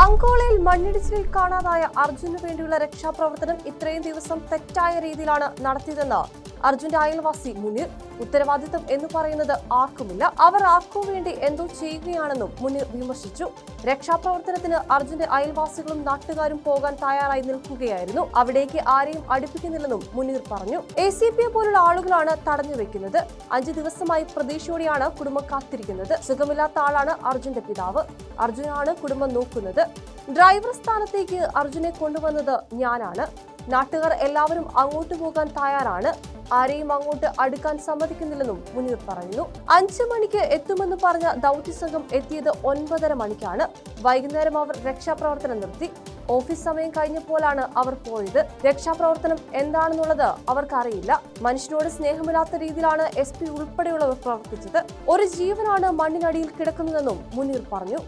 അങ്കോളയിൽ മണ്ണിടിച്ചിലിൽ കാണാതായ അർജുനു വേണ്ടിയുള്ള രക്ഷാപ്രവർത്തനം ഇത്രയും ദിവസം തെറ്റായ രീതിയിലാണ് നടത്തിയതെന്ന് അർജുന്റെ അയൽവാസി മുനീർ. ഉത്തരവാദിത്തം എന്ന് പറയുന്നത് ആർക്കുമില്ല. അവർ ആർക്കു വേണ്ടി എന്തോ ചെയ്യുകയാണെന്നും മുനീർ വിമർശിച്ചു. രക്ഷാപ്രവർത്തനത്തിന് അർജുന്റെ അയൽവാസികളും നാട്ടുകാരും പോകാൻ തയ്യാറായി നിൽക്കുകയായിരുന്നു. അവിടേക്ക് ആരെയും അടുപ്പിക്കുന്നില്ലെന്നും മുനീർ പറഞ്ഞു. ACP പോലുള്ള ആളുകളാണ് തടഞ്ഞു വെക്കുന്നത്. 5 ദിവസമായി പ്രതീക്ഷയോടെയാണ് കുടുംബം കാത്തിരിക്കുന്നത്. സുഖമില്ലാത്ത ആളാണ് അർജുന്റെ പിതാവ്. അർജുനാണ് കുടുംബം നോക്കുന്നത്. ഡ്രൈവർ സ്ഥാനത്തേക്ക് അർജുനെ കൊണ്ടുവന്നത് ഞാനാണ്. നാട്ടുകാർ എല്ലാവരും അങ്ങോട്ട് പോകാൻ തയ്യാറാണ്. ആരെയും അങ്ങോട്ട് അടുക്കാൻ സമ്മതിക്കുന്നില്ലെന്നും മുനീർ പറയുന്നു. 5 മണിക്ക് എത്തുമെന്ന് പറഞ്ഞ ദൗത്യസംഘം എത്തിയത് 9:30 മണിക്കാണ്. വൈകുന്നേരം അവർ രക്ഷാപ്രവർത്തനം നിർത്തി. ഓഫീസ് സമയം കഴിഞ്ഞപ്പോഴാണ് അവർ പോയത്. രക്ഷാപ്രവർത്തനം എന്താണെന്നുള്ളത് അവർക്കറിയില്ല. മനുഷ്യനോട് സ്നേഹമില്ലാത്ത രീതിയിലാണ് SP ഉൾപ്പെടെയുള്ളവർ പ്രവർത്തിച്ചത്. ഒരു ജീവനാണ് മണ്ണിനടിയിൽ കിടക്കുന്നതെന്നും മുനീർ പറഞ്ഞു.